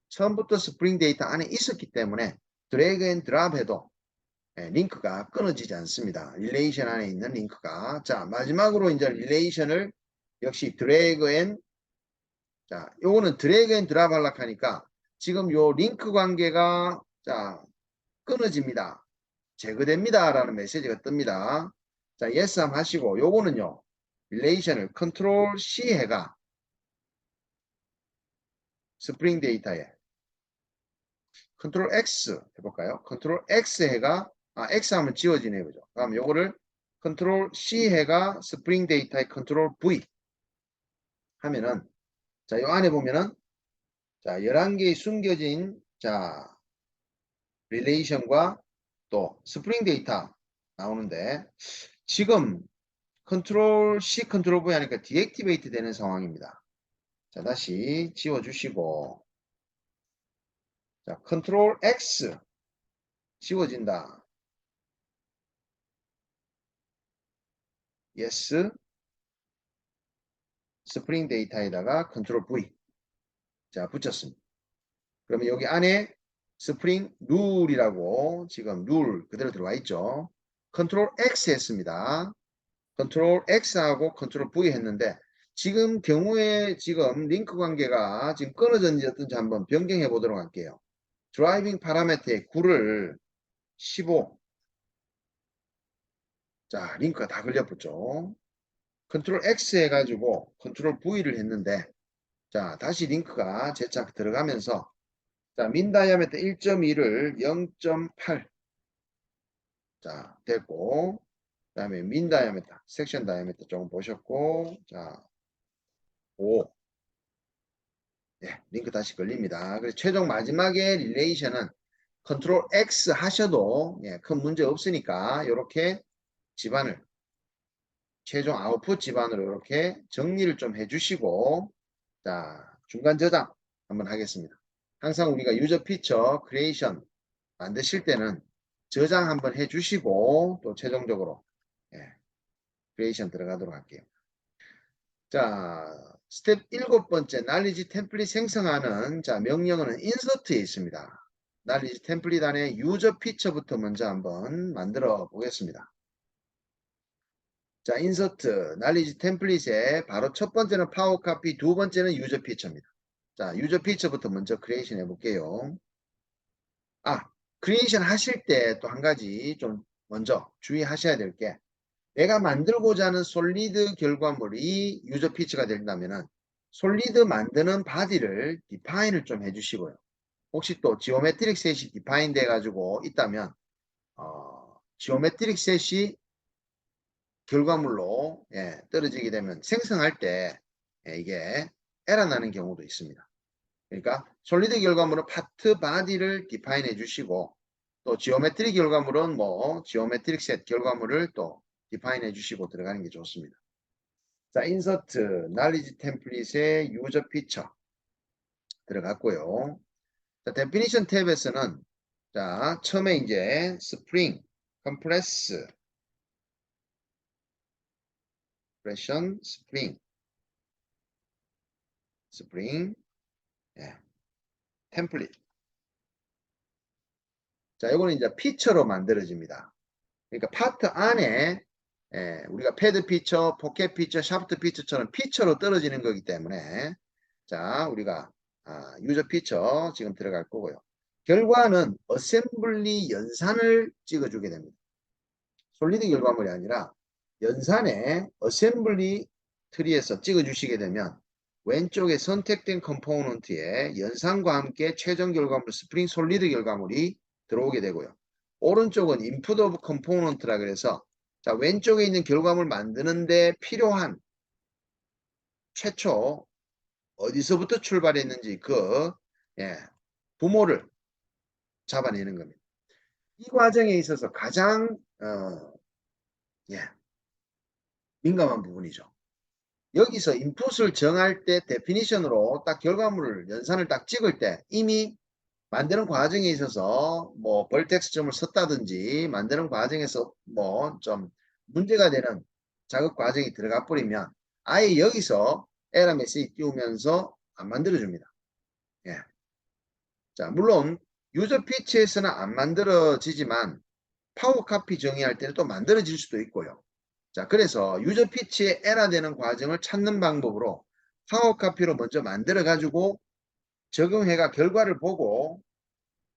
처음부터 스프링 데이터 안에 있었기 때문에 드래그 앤 드랍 해도 링크가 끊어지지 않습니다. 릴레이션 안에 있는 링크가. 자, 마지막으로 이제 릴레이션을 역시 드래그 앤 자, 요거는 드래그 앤 드랍 하려고 하니까 지금 요 링크 관계가 자, 끊어집니다. 제거됩니다. 라는 메시지가 뜹니다. 자, yes 함 하시고 요거는요. 릴레이션을 컨트롤 C 해가 스프링 데이터에 컨트롤 X 해볼까요? 컨트롤 X 해가 X 하면 지워지네 그죠? 그럼 요거를 컨트롤 C 해가 스프링 데이터의 컨트롤 V 하면은 자, 요 안에 보면은 자, 11개의 숨겨진 자, 릴레이션과 또 스프링 데이터 나오는데 지금 컨트롤 C 컨트롤 V 하니까 디액티베이트 되는 상황입니다. 자, 다시 지워주시고 자, 컨트롤 X 지워진다. yes 스프링 데이터에다가 컨트롤 V 자 붙였습니다. 그러면 여기 안에 스프링 룰이라고 지금 룰 그대로 들어와 있죠. 컨트롤 X 했습니다. 컨트롤 X하고 컨트롤 V 했는데 지금 경우에 지금 링크 관계가 지금 끊어졌는지 어떤지 한번 변경해 보도록 할게요. 드라이빙 파라메터의 9를 15 자 링크가 다 걸려붙죠. 컨트롤 X 해가지고 컨트롤 V를 했는데 자 다시 링크가 재착 들어가면서 자, 민 다이아메터 1.2를 0.8. 자, 됐고. 그 다음에 민 다이아메터, 섹션 다이아메터 조금 보셨고. 자, 5. 예, 링크 다시 걸립니다. 그래서 최종 마지막에 릴레이션은 컨트롤 X 하셔도 예, 큰 문제 없으니까 이렇게 집안을 최종 아웃풋 집안으로 이렇게 정리를 좀 해주시고 자 중간 저장 한번 하겠습니다. 항상 우리가 유저 피처 크리에이션 만드실 때는 저장 한번 해주시고 또 최종적으로 예, 크리에이션 들어가도록 할게요. 자 스텝 7번째 날리지 템플릿 생성하는 자 명령어는 인서트에 있습니다. 날리지 템플릿 안에 유저 피처부터 먼저 한번 만들어 보겠습니다. 자, 인서트, 날리지 템플릿에 바로 첫 번째는 파워 카피, 두 번째는 유저 피처입니다. 자, 유저 피처부터 먼저 크리에이션 해볼게요. 아, 크리에이션 하실 때 또 한 가지 좀 먼저 주의하셔야 될 게 내가 만들고자 하는 솔리드 결과물이 유저 피처가 된다면은 솔리드 만드는 바디를 디파인을 좀 해주시고요. 혹시 또 지오메트릭 셋이 디파인 돼가지고 있다면 지오메트릭 셋이 결과물로 예, 떨어지게 되면 생성할 때 예, 이게 에러 나는 경우도 있습니다. 그러니까 솔리드 결과물은 파트 바디를 디파인 해주시고 또 지오메트리 결과물은 뭐 지오메트릭 셋 결과물을 또 디파인 해주시고 들어가는 게 좋습니다. 자, 인서트, 날리지 템플릿의 유저 피처 들어갔고요. 자, 데피니션 탭에서는 자, 처음에 이제 스프링, 컴프레스, 프레션, 스프링, 예, 템플릿. 자, 이거는 이제 피처로 만들어집니다. 그러니까 파트 안에 우리가 패드 피처, 포켓 피처, 샤프트 피처처럼 피처로 떨어지는 거기 때문에 자, 우리가 유저 피처 지금 들어갈 거고요. 결과는 어셈블리 연산을 찍어주게 됩니다. 솔리드 결과물이 아니라 연산에 어셈블리 트리에서 찍어주시게 되면 왼쪽에 선택된 컴포넌트에 연산과 함께 최종 결과물 스프링 솔리드 결과물이 들어오게 되고요. 오른쪽은 인풋 오브 컴포넌트라 그래서 자 왼쪽에 있는 결과물 만드는데 필요한 최초 어디서부터 출발했는지 그 예, 부모를 잡아내는 겁니다. 이 과정에 있어서 가장 예, 민감한 부분이죠. 여기서 인풋을 정할 때 데피니션으로 딱 결과물을 연산을 딱 찍을 때 이미 만드는 과정에 있어서 뭐 벌텍스점을 썼다든지 만드는 과정에서 뭐 좀 문제가 되는 작업 과정이 들어가 버리면 아예 여기서 에러 메시지 띄우면서 안 만들어줍니다. 예. 자, 물론 유저 피치에서는 안 만들어지지만 파워 카피 정의할 때는 또 만들어질 수도 있고요. 자, 그래서 유저 피치에 에러 되는 과정을 찾는 방법으로 파워 카피로 먼저 만들어 가지고 적용해가 결과를 보고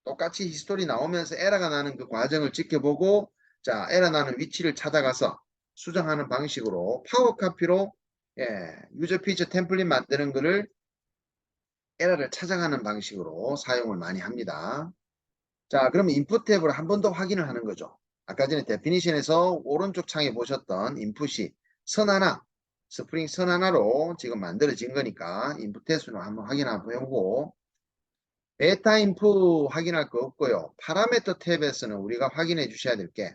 똑같이 히스토리 나오면서 에러가 나는 그 과정을 지켜보고 자 에러 나는 위치를 찾아가서 수정하는 방식으로 파워 카피로 예, 유저 피처 템플릿 만드는 거를 에러를 찾아가는 방식으로 사용을 많이 합니다. 자 그러면 인풋 탭으로 한 번 더 확인을 하는 거죠. 아까 전에 데피니션에서 오른쪽 창에 보셨던 인풋이 선 하나 스프링 선 하나로 지금 만들어진 거니까 인풋 탭으로 한번 확인 한번 해보고 데이터 인풋 확인할 거 없고요. 파라미터 탭에서는 우리가 확인해 주셔야 될 게,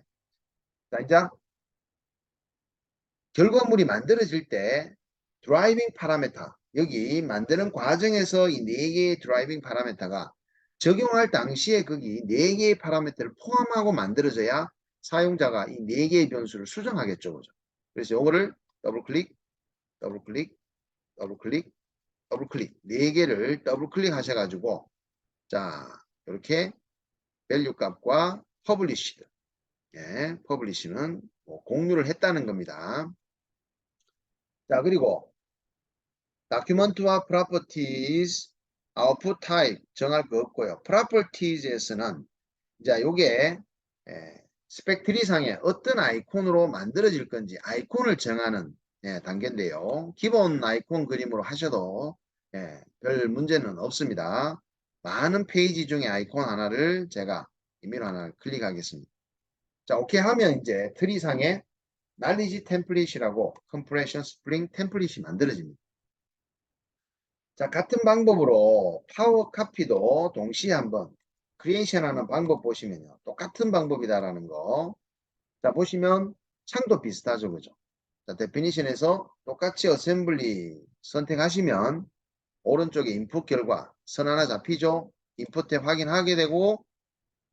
자, 이제 결과물이 만들어질 때 드라이빙 파라미터, 여기 만드는 과정에서 이 4개의 드라이빙 파라미터가 적용할 당시에 거기 4개의 파라미터를 포함하고 만들어져야 사용자가 이 4개의 변수를 수정하겠죠. 그죠? 그래서 요거를 더블 클릭, 더블 클릭, 더블 클릭, 더블 클릭 4개를 더블 클릭 하셔가지고 자, 이렇게 밸류 값과 퍼블리시드 예, 퍼블리시는 뭐 공유를 했다는 겁니다. 자 그리고 다큐먼트와 properties output type 정할 거 없고요. properties에서는 이제 요게 스펙트리 상에 어떤 아이콘으로 만들어질 건지 아이콘을 정하는 단계인데요. 기본 아이콘 그림으로 하셔도 별 문제는 없습니다. 많은 페이지 중에 아이콘 하나를 제가 이메일 하나를 클릭하겠습니다. 자, 오케이 하면 이제 트리상에 날리지 템플릿이라고 컴프레션 스프링 템플릿이 만들어집니다. 자, 같은 방법으로 파워 카피도 동시에 한번 크리에이션 하는 방법 보시면요. 똑같은 방법이다라는 거. 자, 보시면 창도 비슷하죠. 그죠? 자, 데피니션에서 똑같이 어셈블리 선택하시면 오른쪽에 인풋 결과 선 하나 잡히죠. 인풋 탭 확인하게 되고,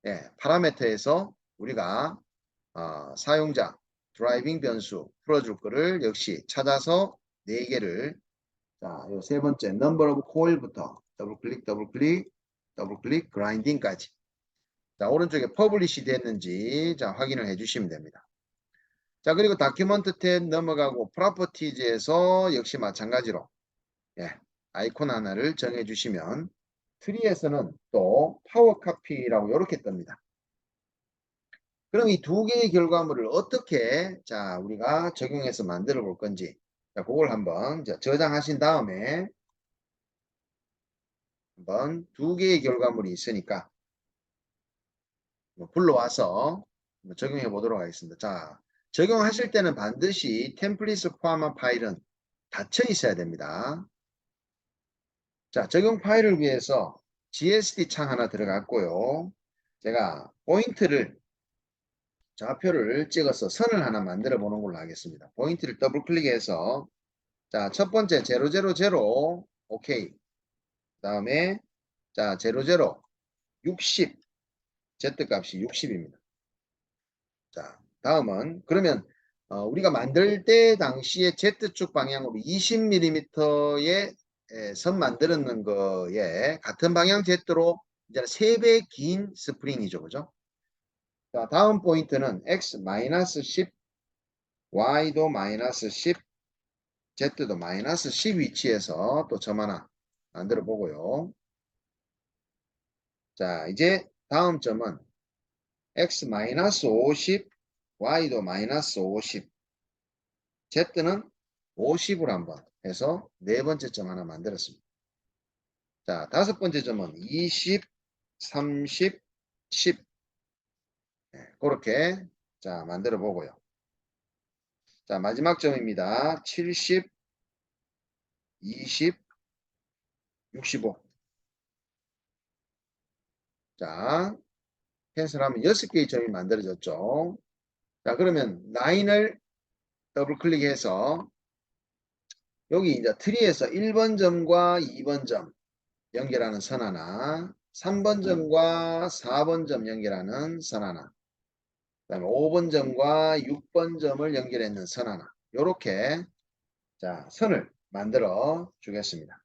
예, 파라메터에서 우리가 사용자 드라이빙 변수 풀어줄 거를 역시 찾아서 4개를, 자, 요 세 번째 넘버 오브 코일부터 더블 클릭 더블 클릭 더블 클릭 그라인딩까지, 자, 오른쪽에 퍼블리시 됐는지 자 확인을 해 주시면 됩니다. 자, 그리고 다큐먼트 탭 넘어가고 프로퍼티즈에서 역시 마찬가지로, 예, 아이콘 하나를 정해 주시면 트리에서는 또 파워 카피라고 이렇게 뜹니다. 그럼 이 두 개의 결과물을 어떻게 자 우리가 적용해서 만들어 볼 건지, 자 그걸 한번 저장하신 다음에 한번 두 개의 결과물이 있으니까 불러와서 적용해 보도록 하겠습니다. 자, 적용하실 때는 반드시 템플릿을 포함한 파일은 닫혀 있어야 됩니다. 자, 적용 파일을 위해서 GSD 창 하나 들어갔고요. 제가 포인트를, 좌표를 찍어서 선을 하나 만들어 보는 걸로 하겠습니다. 포인트를 더블 클릭해서, 자, 첫 번째 000 오케이. 그 다음에 자, 00 60 Z 값이 60입니다. 자, 다음은 그러면 우리가 만들 때 당시에 Z축 방향으로 20mm의 선 만들었는 거에 같은 방향 Z로 이제 3배 긴 스프링이죠. 그죠? 자, 다음 포인트는 X-10, Y도 -10, Z도 -10 위치에서 또 점 하나 만들어 보고요. 자, 이제 다음 점은 X-50, Y도 -50, Z는 50으로 한번 해서 네 번째 점 하나 만들었습니다. 자, 다섯 번째 점은 20, 30, 10. 네, 그렇게 자 만들어 보고요. 자, 마지막 점입니다. 70, 20, 65. 자, 캔슬하면 6개의 점이 만들어졌죠. 자, 그러면 라인을 더블 클릭해서 여기 이제 트리에서 1번 점과 2번 점 연결하는 선 하나, 3번 점과 4번 점 연결하는 선 하나, 그다음에 5번 점과 6번 점을 연결했는 선 하나, 요렇게 자 선을 만들어 주겠습니다.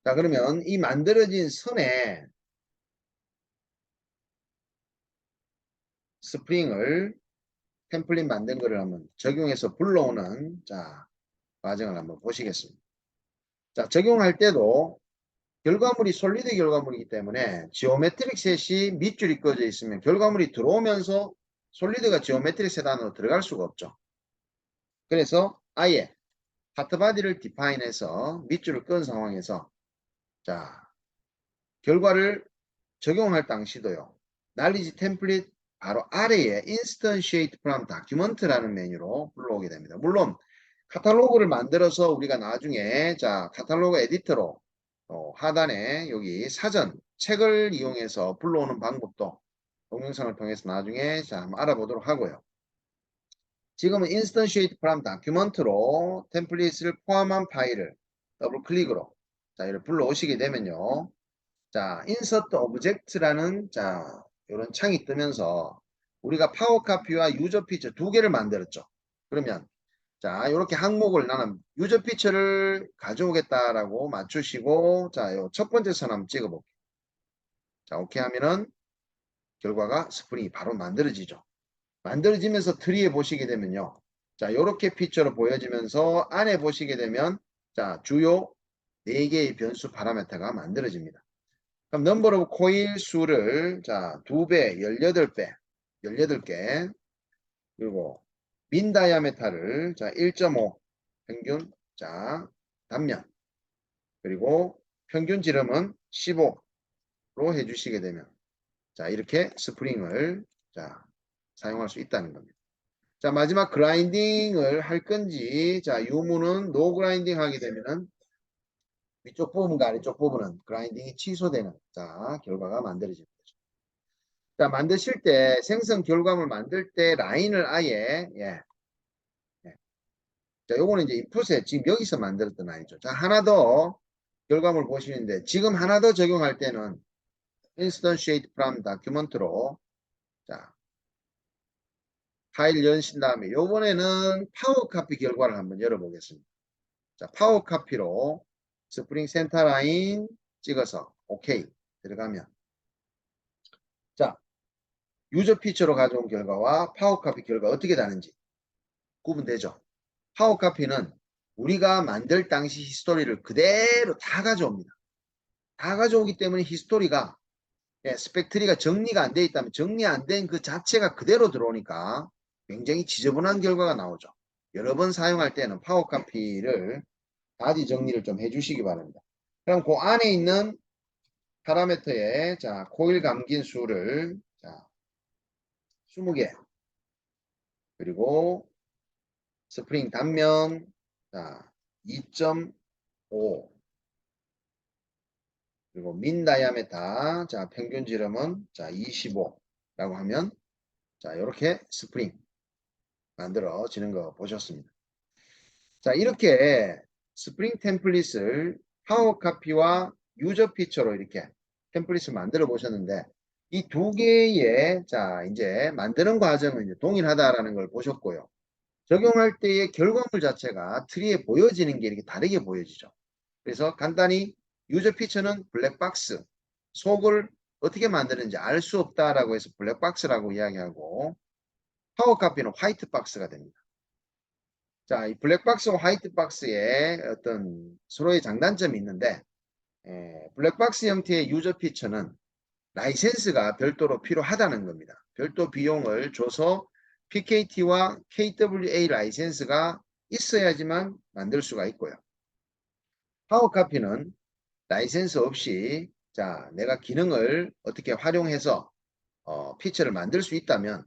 자, 그러면 이 만들어진 선에 스프링을 템플릿 만든 거를 한번 적용해서 불러오는 자 과정을 한번 보시겠습니다. 자, 적용할 때도 결과물이 솔리드 결과물이기 때문에 지오메트릭 셋이 밑줄이 꺼져 있으면 결과물이 들어오면서 솔리드가 지오메트릭 셋 안으로 들어갈 수가 없죠. 그래서 아예 파트바디를 디파인해서 밑줄을 끈 상황에서 자 결과를 적용할 당시도요. 날리지 템플릿 바로 아래에 Instantiate from Document라는 메뉴로 불러오게 됩니다. 물론 카탈로그를 만들어서 우리가 나중에 자 카탈로그 에디터로 하단에 여기 사전 책을 이용해서 불러오는 방법도 동영상을 통해서 나중에 자 한번 알아보도록 하고요. 지금은 Instantiate from Document로 템플릿을 포함한 파일을 더블 클릭으로 자 이를 불러오시게 되면요. 자, Insert Object라는 자 이런 창이 뜨면서 우리가 파워 카피와 유저 피처 두 개를 만들었죠. 그러면 자 이렇게 항목을 나는 유저 피처를 가져오겠다라고 맞추시고 자 요 첫 번째 선 한번 찍어볼게요. 자 오케이 하면은 결과가 스프링이 바로 만들어지죠. 만들어지면서 트리에 보시게 되면요. 자 이렇게 피처로 보여지면서 안에 보시게 되면 자 주요 4개의 변수 파라미터가 만들어집니다. 그럼 넘버 오브 코일 수를 자 2배, 18배 18개. 그리고 민 다이아메타를 자 1.5 평균 자 단면 그리고 평균 지름은 15로 해주시게 되면 자 이렇게 스프링을 자 사용할 수 있다는 겁니다. 자 마지막 그라인딩을 할 건지 자 유무는 노 그라인딩 하게 되면은 위쪽 부분과 아래쪽 부분은 그라인딩이 취소되는 자 결과가 만들어집니다. 자 만드실 때 생성 결과물 만들 때 라인을 아예 예. 자 요거는 이제 인풋에 지금 여기서 만들었던 라인이죠. 자 하나 더 결과물 보시는데 지금 하나 더 적용할 때는 instantiate from document로 자 파일 여신 다음에 요번에는 파워 카피 결과를 한번 열어보겠습니다. 자 파워 카피로 스프링 센터 라인 찍어서 오케이 들어가면 자 유저 피처로 가져온 결과와 파워 카피 결과 어떻게 다른지 구분되죠. 파워 카피는 우리가 만들 당시 히스토리를 그대로 다 가져옵니다. 다 가져오기 때문에 히스토리가 예, 스펙트리가 정리가 안 돼 있다면 정리 안 된 그 자체가 그대로 들어오니까 굉장히 지저분한 결과가 나오죠. 여러 번 사용할 때는 파워 카피를 바디 정리를 좀 해주시기 바랍니다. 그럼 그 안에 있는 파라미터에 자 코일 감긴 수를 자 20개 그리고 스프링 단면 자 2.5 그리고 민 다이아메타 자 평균 지름은 자 25라고 하면 자 이렇게 스프링 만들어지는 거 보셨습니다. 자 이렇게 스프링 템플릿을 파워 카피와 유저 피처로 이렇게 템플릿을 만들어 보셨는데 이 두 개의 자 이제 만드는 과정은 이제 동일하다라는 걸 보셨고요. 적용할 때의 결과물 자체가 트리에 보여지는 게 이렇게 다르게 보여지죠. 그래서 간단히 유저 피처는 블랙박스 속을 어떻게 만드는지 알 수 없다라고 해서 블랙박스라고 이야기하고 파워 카피는 화이트 박스가 됩니다. 자, 이 블랙박스와 화이트박스의 어떤 서로의 장단점이 있는데 블랙박스 형태의 유저 피처는 라이센스가 별도로 필요하다는 겁니다. 별도 비용을 줘서 PKT와 KWA 라이센스가 있어야지만 만들 수가 있고요. 파워카피는 라이센스 없이 자 내가 기능을 어떻게 활용해서 피처를 만들 수 있다면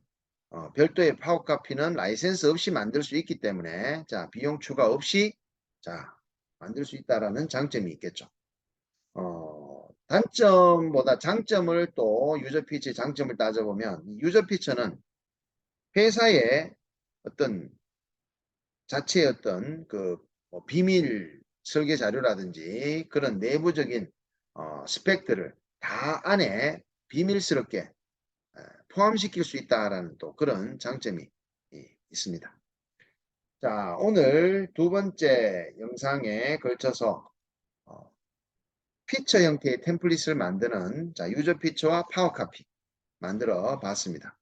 별도의 파워카피는 라이센스 없이 만들 수 있기 때문에 자 비용 추가 없이 자 만들 수 있다라는 장점이 있겠죠. 단점보다 장점을 또 유저 피처의 장점을 따져보면 유저 피처는 회사의 어떤 자체의 어떤 그뭐 비밀 설계 자료라든지 그런 내부적인 스펙들을 다 안에 비밀스럽게 포함시킬 수 있다라는 또 그런 장점이 있습니다. 자, 오늘 두 번째 영상에 걸쳐서 피처 형태의 템플릿을 만드는 자, 유저 피처와 파워 카피 만들어 봤습니다.